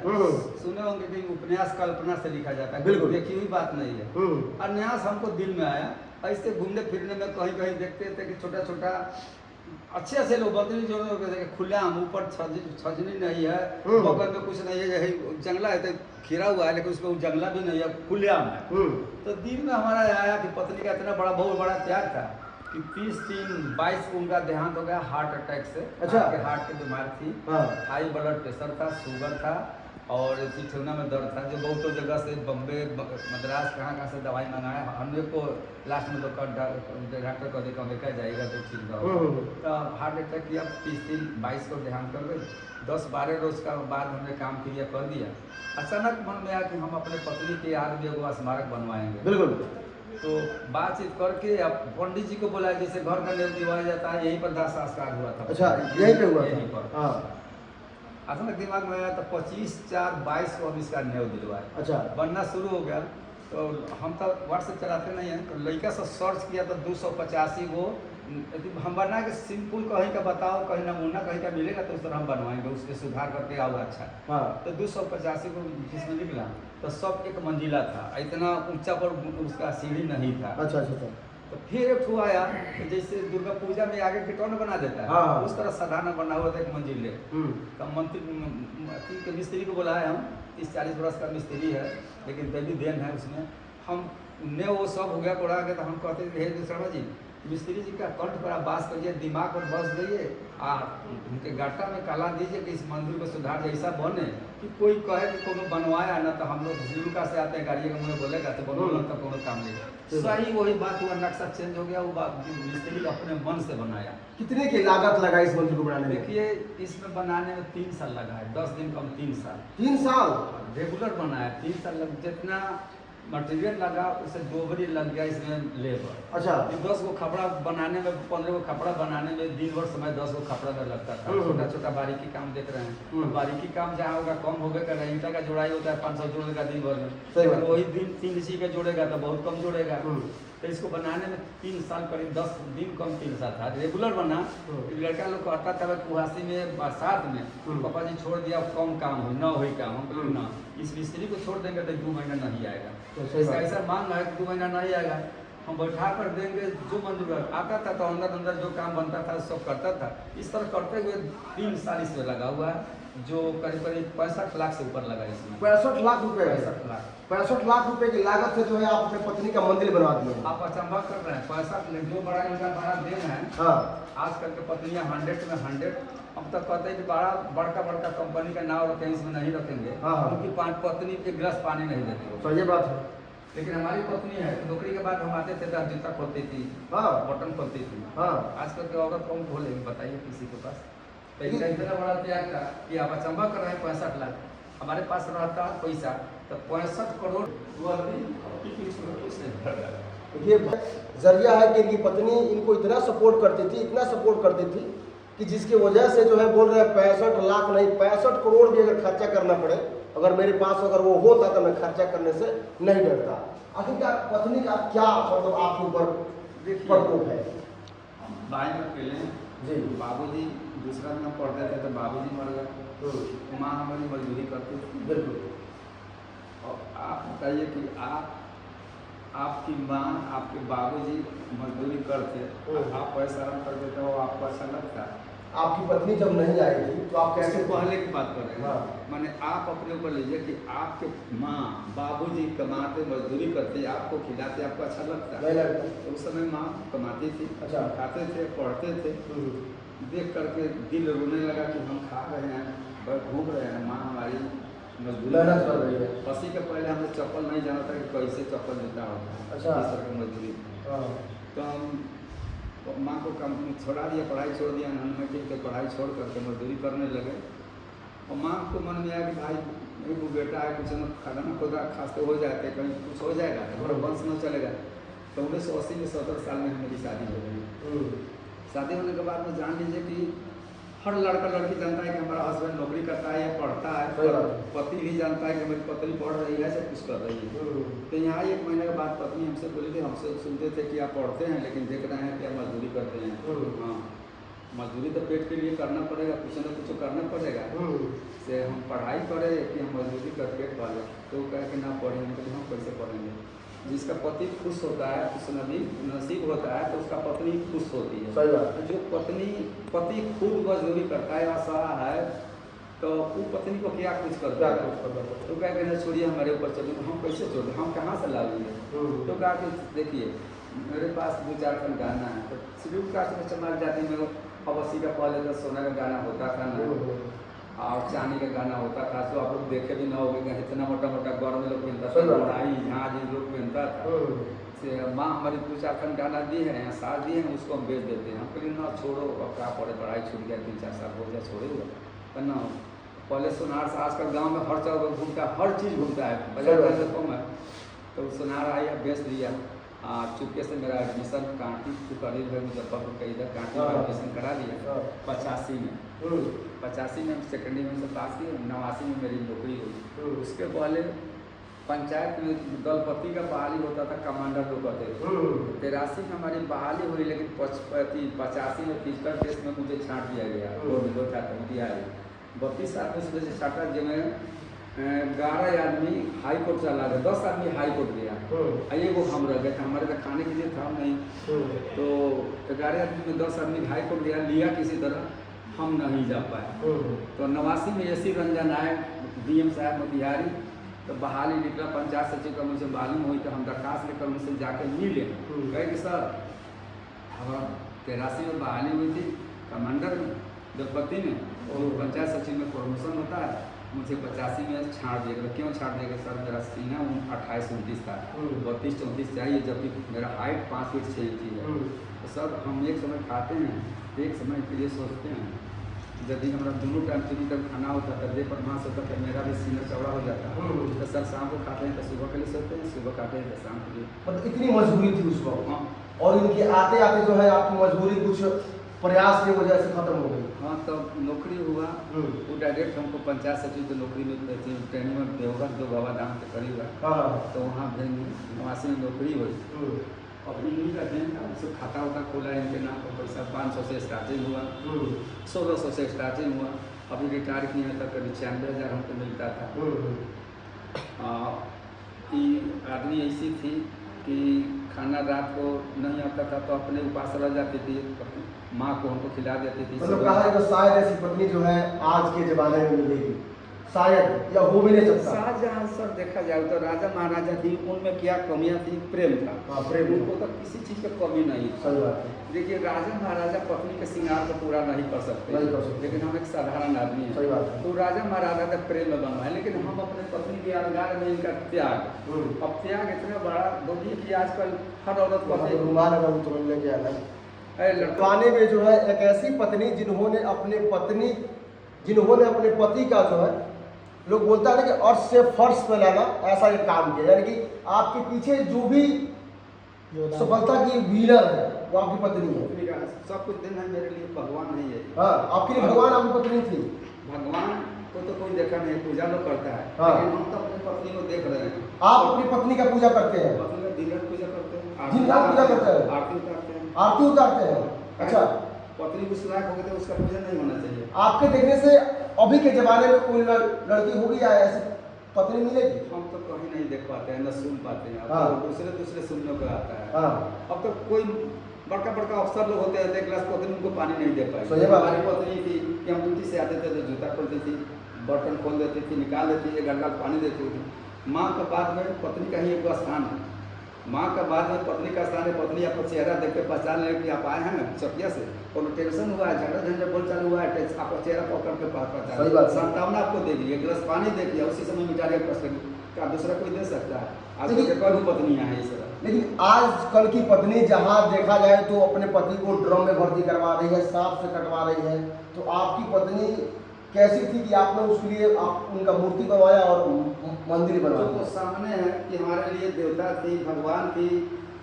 सुने होंगे कि उपन्यास कल्पना से लिखा जाता है, बिल्कुल देखी हुई बात नहीं है। उपन्यास हमको दिल में आया, ऐसे घूमने फिरने में कहीं कहीं देखते थे कि छोटा छोटा अच्छे लोग बदली जो खुलेआम, ऊपर छजनी नहीं है, बगल में कुछ नहीं है, यही जंगला है तो खिरा हुआ है, लेकिन उसमें जंगला भी नहीं है, खुलेआम है। तो दिल में हमारा आया कि पत्नी का इतना बड़ा बहुत बड़ा त्याग था कि 30-3-22 को उनका देहांत हो गया हार्ट अटैक से। अच्छा। हार्ट की बीमार थी, हाई ब्लड प्रेशर था, शुगर था और चिठौना में दर्द था, जो बहुतों जगह से बम्बे मद्रास कहाँ से दवाई मंगाया। हमने को लास्ट में तो डॉक्टर को देखा अमेरिका जाएगा तो ठीक होगा। तो हार्ट अटैक किया, 30-3-22 को देहांत कर गई। 10-12 रोज का बाद हमने काम क्रिया कर दिया। अचानक मन में आया कि हम अपने पत्नी के याद में एगो स्मारक बनवाएंगे। बिल्कुल। तो बातचीत करके अब पंडित जी को बोला, जैसे घर का नींव दिवाया जाता है, यहीं पर दाह संस्कार हुआ था। अच्छा, यहीं पे हुआ? यहीं पर। अचानक दिमाग में आया तो 25/4/22 को हम इसका नींव दिलवाए। अच्छा। बनना शुरू हो गया तो हम तो व्हाट्सएप चलाते नहीं हैं, तो लड़का से सर्च किया तो 285 गो हम बना के सिंपल कहीं का बताओ, कहीं नमूना कहीं का मिलेगा तो उस तरह हम बनवाएंगे, उसके सुधार करके आओ। अच्छा। तो 285 को जिसमें निकला तो सब एक मंजिला था, इतना ऊंचा पर उसका सीढ़ी नहीं था। अच्छा। तो फिर एक ठू आया तो जैसे दुर्गा पूजा में आगे गिटौन बना देता है, उस तरह साधारण बना हुआ था एक मंजिले। तो मंत्री के मिस्त्री को बुलाया, हम 30-40 बरस का मिस्त्री है, लेकिन देवी देन है उसमें। हम ने वो सब हो गया कोड़ा के, तो हम कहते थे हे शर्मा जी, मिस्त्री जी का कंठ पर आप बास करिए, दिमाग पर बस दीजिए, उनके गाटा में कला दीजिए कि इस मंदिर को सुधार ऐसा बने कि कोई कहे कि कोनो बनवाया ना तो हम लोग जीविका से आते हैं, गाड़ी का मुँह बोलेगा तो बनोलन तो कोनो काम नहीं। सही वही बात हुआ, नक्शा चेंज हो गया, वो बात मिस्त्री अपने मन से बनाया। कितने की लागत लगा इस मंदिर को बनाने में? देखिए इसमें बनाने में 3 साल लगा है, 10 दिन कम 3 साल। 3 साल रेगुलर बनाया, 3 साल लग, जितना मटेरियल लगा उससे दोबरी लग गया इसमें लेबर। अच्छा। 10 गो कपड़ा बनाने में, 15 गो कपड़ा बनाने में दिन भर समय 10 गो कपड़ा में लगता था। छोटा छोटा बारीकी काम देख रहे हैं, तो बारीकी काम जहाँ होगा कम होगा कर, ईंटा का जोड़ाई होता है 500 जोड़ेगा दिन भर में, लेकिन वही दिन 3 इंची का जोड़ेगा तो बहुत कम जोड़ेगा। तो इसको बनाने में 3 साल करीब 10 दिन कम 3 साल था। रेगुलर बना, लड़का लोग कहता था कुहासी में बरसात में पापा जी छोड़ दिया, कम काम हो न हो काम, हम बोले ना इस मिस्त्री को छोड़ देंगे तो 2 महीना नहीं आएगा। तो ऐसा मांग है कि 2 महीना नहीं आएगा, हम बैठा कर देंगे। जो मंजूर आता था तो अंदर जो काम बनता था सब करता था। इस तरह करते हुए 3 साल इसमें लगा हुआ है, जो करीब 65 लाख से ऊपर लगा इसमें। 65 लाख रुपए? 65 लाख रुपए की लागत से जो है आप अपने पत्नी का मंदिर बनवा दिए। आप अचंभा कर रहे हैं, 65 जो बड़ा इनका बड़ा देन है। आजकल के पत्नियां 100 में 100। अब तक कहते हैं कि बड़ा कंपनी का नाम रखें, इसमें नहीं रखेंगे, उनकी पत्नी एक गिलास पानी नहीं देती। तो ये बात है। लेकिन हमारी पत्नी है, नौकरी के बाद हम आते थे तो जूता खोलती थी, बटन खोलती थी। आजकल की औरत कौन खोलेगी बताइए किसी के पास? तो इतना बड़ा त्याग था कि आप अचंभा कर रहे हैं। 65 लाख हमारे पास रहता पैसा तो 65 करोड़ ये जरिया है कि इनकी पत्नी इनको इतना सपोर्ट करती थी कि जिसकी वजह से जो है बोल रहे हैं 65 लाख नहीं 65 करोड़ भी अगर खर्चा करना पड़े, अगर मेरे पास अगर वो होता तो मैं खर्चा करने से नहीं डरता। आखिरकार पत्नी का क्या मतलब आपके ऊपर प्रकोप है? भाई में पहले जी बाबूजी दूसरा दिन पढ़ते थे तो बाबूजी मर गए, माँ हमारी मजदूरी करती थी। बिल्कुल। और आप बताइए कि आपकी माँ आपके बाबूजी मजदूरी करते, आप पैसा रन कर देते हो, आपको अच्छा लगता? आपकी पत्नी जब नहीं आई थी तो आप कैसे? पहले की बात कर रहे हैं, माने आप अपने ऊपर लीजिए कि आपके माँ बाबूजी कमाते मजदूरी करते, आपको खिलाते, आपको अच्छा लगता? नहीं लगता। तो उस समय माँ कमाती थी, अच्छा, खाते थे, पढ़ते थे, देख करके दिल रोने लगा कि हम खा रहे हैं, घूम रहे हैं, माँ हमारी मजदूरी कर रही है। पसी के पहले हमने चप्पल नहीं जाना था कि कैसे चप्पल जूता होता है। अच्छा। इस तरह की मजदूरी। तो हम माँ को काम छोड़ा दिया, पढ़ाई छोड़ दिया, नॉन के पढ़ाई छोड़ करके मजदूरी करने लगे। और माँ को मन में आया कि भाई मेरे को बेटा है, कुछ न खाना खुदा खाते हो जाते, कहीं कुछ हो जाएगा, हमारा वंश न चलेगा। तो 1980 में 17 साल में मेरी शादी हो गई। शादी होने के बाद में जान लीजिए कि हर लड़का लड़की जानता है कि हमारा हस्बैंड नौकरी करता है या पढ़ता है, पति भी जानता है कि मेरी पत्नी पढ़ रही है, सब कुछ कर रही है। तो यहाँ 1 महीने के बाद पत्नी हमसे बोली थी, हमसे सुनते थे कि आप पढ़ते हैं लेकिन देख रहे हैं कि आप मजदूरी करते हैं। हाँ। मजदूरी तो पेट के लिए करना पड़ेगा, कुछ न कुछ करना पड़ेगा। से हम पढ़ाई करें कि हम मजदूरी कर पेट पालें, तो कहे कि ना पढ़ेंगे, तो हम कैसे पढ़ेंगे। जिसका पति खुश होता है, खुश नसीब होता है, तो उसका पत्नी खुश होती है। सही बात। जो पति खुद मजदूरी करता है, असहाय है, तो वो पत्नी को क्या कुछ करता है, तो क्या कहना छोड़िए हमारे ऊपर चलिए, तो हम कैसे छोड़े, हम कहाँ से लाएंगे। तो कहा कि देखिए मेरे पास 2-4 खंड गाना है, तो शेड्यूल कास्ट में चमक जाती है। अब 80 का पहले तो सोना का गाना होता था ना, और चांदी का गाना होता था, तो आप लोग देखे भी ना होगे कि इतना मोटा मोटा गौर में लोग पहनता था, लड़ाई झाँझ लोग पहनता था। से माँ हमारी 2-4 खंड गाना दी है, यहाँ साथ दिए हैं, उसको हम बेच देते हैं। हम कहीं ना छोड़ो, अब क्या पढ़े, पढ़ाई छूट गया, 3-4 साल हो गया, छोड़ेगा तो ना। पहले सोनार से आजकल गाँव में हर जगह घूमता है, हर चीज़ घूमता है, बाजार में कम है, तो सोनार आई बेच दिया। चुपके से मेरा एडमिशन कांटी करीब है मुजफ्फरपुर के इधर, कांटी में एडमिशन करा लिया 85 में। 85 में सेकेंड ईयर से पास किया, 89 में मेरी नौकरी हुई। उसके पहले पंचायत में दलपति का बहाली होता था, कमांडर लोग कहते थे। 83 में हमारी बहाली हुई, लेकिन 85 में फिजिकल टेस्ट में मुझे छाँट दिया गया, 32 साल में सुबह से छाटा, जिसमें 11 आदमी हाई कोर्ट चला गया, 10 आदमी हाई कोर्ट गया, ये वो हम रह गए थे, हमारे तो खाने के लिए था नहीं। तो 11 आदमी में 10 आदमी हाई कोर्ट गया, लिया किसी तरह, हम नहीं जा पाए। तो 89 में AC रंजन आए, DM साहब मोतिहारी, तो बहाली निकला, पंचायत सचिव का मुझसे मालूम हुई, तो हम दरखास्त लेकर उनसे जाके मिले, कहे कि सर हाँ 83 में बहाली हुई थी कमांडर में, दलपति में, और पंचायत सचिव में प्रमोशन होता है, मुझे 85 में छाड़ देगा। क्यों छाड़ देगा सर, मेरा सीना 28-29 था, 32-34 चाहिए, जबकि मेरा हाइट 5 फीट 6 इंच है। तो सर हम एक समय खाते हैं, एक समय के लिए सोचते हैं, यदि हमारा दोनों टाइम 3 टाइम खाना होता था, देह पर मांस होता था, मेरा भी सीना चौड़ा हो जाता। तो सर शाम को खाते हैं तो सुबह के लिए सोचते हैं, सुबह खाते हैं तो शाम के लिए। मतलब इतनी मजबूरी थी उस वक्त। हाँ। और इनके आते आते जो है आपकी मजबूरी कुछ प्रयास की वजह से खत्म हो गई। हाँ, तो नौकरी हुआ, वो डायरेक्ट हमको पंचायत सचिव की नौकरी में ट्रेनिंग में देवघर जो बाबा धाम के करीब है, तो वहाँ भेजे 89 में नौकरी हुई। और इन्हीं का दिन था, उससे खाता उता खोला, इनके नाम पर पैसा 500 से स्टार्टिंग हुआ, 1600 से स्टार्टिंग हुआ, अभी रिटायर किए हैं तक करीब 96,000 हमको मिलता था। आदमी ऐसी थी कि खाना रात को नहीं आता था, तो अपने उपास रह जाती थी, माँ को हमको खिला देती थी। मतलब कहा है कि शायद ऐसी पत्नी जो है आज के ज़माने में मिलेगी, शायद, या हो भी नहीं सकता। शाहजहां सर देखा जाए तो राजा महाराजा थी, उनमें क्या कमियां थी, प्रेम था। हाँ, प्रेम, उनको तो किसी चीज़ की कमी नहीं थी। सही बात है। देखिए राजा महाराजा पत्नी के श्रृंगार को पूरा नहीं कर सकते, लेकिन हम एक साधारण आदमी हैं। सही बात है। तो राजा महाराजा का प्रेम में बनवाए, लेकिन हम अपने पत्नी के यादगार में इनका त्याग, अब त्याग इतना बड़ा बोलिए कि आजकल हर औरत को रुमाल लेके आना लड़काने में जो है एक ऐसी पत्नी जिन्होंने अपने पति का जो है, लोग बोलता है कि अर्श से फर्श पे लाना, ऐसा एक काम किया, यानी कि आपके पीछे जो भी सफलता की व्हीलर है वो आपकी पत्नी है। सब कुछ दिन है मेरे लिए, भगवान नहीं है। हाँ, आपके लिए भगवान आपकी पत्नी थी। भगवान को तो कोई देखा नहीं, पूजा लोग करता है, हाँ। लेकिन हम तो अपनी पत्नी को देख रहे हैं। आप अपनी पत्नी का पूजा करते हैं? पत्नी का दिन रात पूजा करते हैं, दिन रात पूजा करते हैं, आरती उतारते हैं। आरती उतारते हैं। अच्छा, पत्नी कुछ लायक हो गए तो उसका पूजा नहीं होना चाहिए। आपके देखने से अभी के जमाने में कोई लड़की होगी या ऐसी पत्नी मिलेगी? हम तो कहीं नहीं देख पाते हैं, न सुन पाते हैं। हाँ। तो दूसरे सुनने को आता है। हाँ। अब तो कोई बड़का अफसर लोग होते हैं, एक गिलास पत्नी उनको पानी नहीं दे पाए। हमारी पत्नी थी कि हम ड्यूटी से आते थे तो जूता खोलती थी, बर्तन खोल देती थी, निकाल देती थी, गंगा पानी देती थी। माँ के बाद में पत्नी का ही एक स्थान है, माँ का बाद में पत्नी का स्थान है। पत्नी आपको चेहरा देख के पहचान ले कि आप आए हैं चकिया से, कोनो टेंशन हुआ है, झगड़ा झंझट बोल चालू हुआ है, आपका चेहरा पकड़ के पहचान, सांत्वना आपको दे दिया, गिलास पानी दे दिया, उसी समय मिटा दिया प्रश्न। क्या दूसरा कोई दे सकता है? आज कल पत्नियाँ हैं इस तरह। लेकिन आज कल की पत्नी जहाँ देखा जाए तो अपने पति को ड्रम में भर्ती करवा रही है, सांप से कटवा रही है। तो आपकी पत्नी कैसी थी कि आपने उसके लिए आप उनका मूर्ति बनवाया और मंदिर बनवाया? तो सामने है कि हमारे लिए देवता थी, भगवान थी,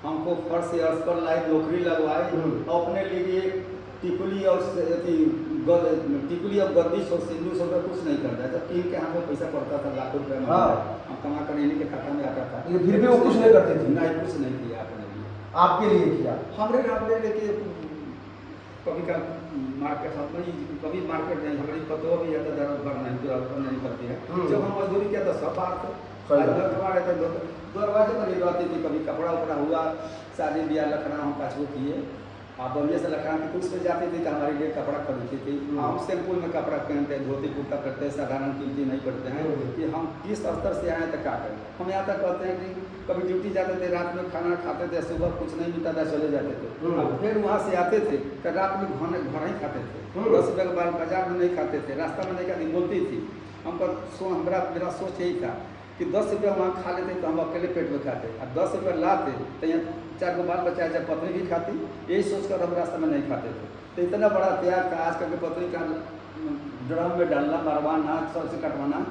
हमको फर्श से अर्श पर लाई, नौकरी लगवाई, अपने लिए टिकुली और गद्दी और सिंदूर सब कुछ नहीं करता है। जब टीम के हाथ में पैसा पड़ता था लाखों रुपये, हम कमा कर इन्हीं के खाता में आता था, फिर भी वो कुछ नहीं करते थे? नहीं, कुछ नहीं किया अपने लिए। आपके लिए किया? हमरे आपने लेके कभी का मार्केट कभी मार्केट नहीं, हमारी पतो भी है तो घर नहीं करती है। जब हम मजदूरी किया तो सब बात कमाड़े तो दरवाजे पर ही रहती थी। कभी कपड़ा उपड़ा हुआ, शादी ब्याह लखना हम पाँच किए, आप बम्बे से लखनऊ की कुछ पे जाती थी तो हमारे लिए कपड़ा खरीदती थी। हम सिंपल में कपड़ा पहनते हैं, धोती कुर्ता करते हैं, साधारण कीमती नहीं करते हैं कि हम किस स्तर से आए तो क्या करें। हम यहाँ तक कहते हैं कि कभी ड्यूटी जाते थे, रात में खाना खाते थे, सुबह कुछ नहीं मिलता था चले जाते थे, अब फिर वहाँ से आते थे तो रात में घर ही खाते थे। 10 रुपये के बाजार में नहीं खाते थे, रास्ता में नहीं खाती बोलती थी। मेरा सोच यही था कि 10 रुपया वहाँ खा लेते तो हम अकेले पेट में खाते, और 10 रुपया लाते तो यहाँ 4 को बाल बच्चा जब पत्नी भी खाती, यही सोचकर हम रास्ते में नहीं खाते थे। तो इतना बड़ा त्याग था। आज कल पत्नी का ड्रम में डालना, मरवाना, सर से कटवाना,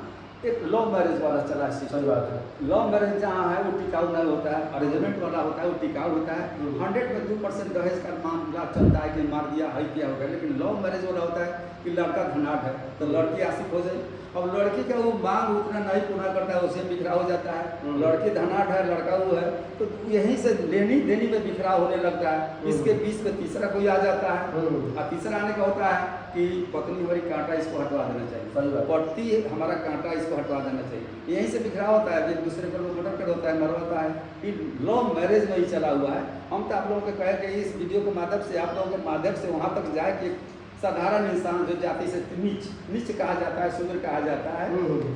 एक लव मैरिज वाला चला है। सही बात है। लव मैरिज जहाँ है वो टिकाऊ नहीं होता है, अरेंजमेंट वाला होता है वो टिकाऊ होता है। 100 में 2% दहेज का मामला चलता है कि मार दिया है किया होगा, लेकिन लव मैरिज वाला होता है कि लड़का धनाट है तो लड़की आशिक हो जाए। अब लड़की का वो मांग उतना नहीं पूरा करता है, उसे बिखराव हो जाता है। लड़की धनाट है, लड़का वो है, तो यहीं से लेनी देनी में बिखराव होने लगता है। इसके बीच में तीसरा कोई आ जाता है, और तीसरा आने का होता है कि पत्नी हमारी कांटा इसको हटवा देना चाहिए, पति हमारा कांटा इसको हटवा देना चाहिए। यहीं से बिखराव होता है, एक दूसरे पर मोटर कर होता है, मरवाता है। कि लव मैरिज में ही चला हुआ है। हम तो आप लोगों को कहे कि इस वीडियो के माध्यम से, आप लोगों के माध्यम से वहाँ तक जाए कि साधारण इंसान जो जाति से नीच कहा जाता है, शूद्र कहा जाता है,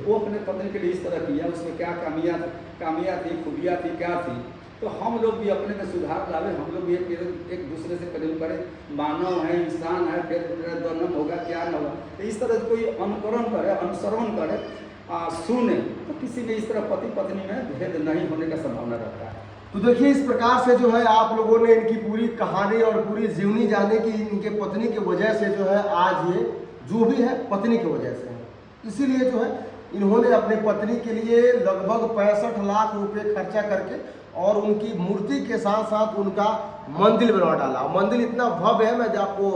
वो अपने पत्नी के लिए इस तरह किया, उसमें क्या कामियाँ थी, खूबियाँ थी, क्या थी। तो हम लोग भी अपने में सुधार लावे, हम लोग भी एक दूसरे से प्रेम करें। मानव है, इंसान है, फिर जन्म होगा क्या न होगा, तो इस तरह कोई अनुकरण करे, अनुसरण करे, सुने, तो किसी में इस तरह पति पत्नी में भेद नहीं होने का संभावना रहता है। तो देखिए, इस प्रकार से जो है आप लोगों ने इनकी पूरी कहानी और पूरी जीवनी जाने की इनके पत्नी की वजह से जो है आज ये जो भी है पत्नी की वजह से है। इसीलिए जो है इन्होंने अपने पत्नी के लिए लगभग 65 लाख रुपए खर्चा करके और उनकी मूर्ति के साथ साथ उनका मंदिर बनवा डाला। मंदिर इतना भव्य है, मैं आपको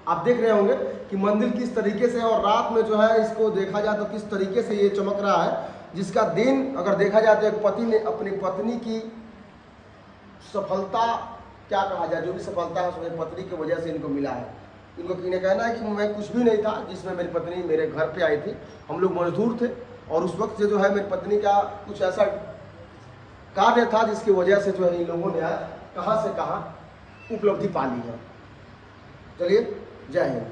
आप देख रहे होंगे कि मंदिर किस तरीके से, और रात में जो है इसको देखा जाए तो किस तरीके से ये चमक रहा है, जिसका दिन अगर देखा जाए तो एक पति ने अपनी पत्नी की सफलता, क्या कहा जाए, जो भी सफलता है उसमें पत्नी की वजह से इनको मिला है। इनको इन्हें कहना है कि मैं कुछ भी नहीं था जिसमें मेरी पत्नी मेरे घर पे आई थी, हम लोग मजदूर थे, और उस वक्त से जो है मेरी पत्नी का कुछ ऐसा कार्य था जिसकी वजह से जो है इन लोगों ने कहाँ से कहाँ उपलब्धि पा ली है। चलिए, जय हिंद।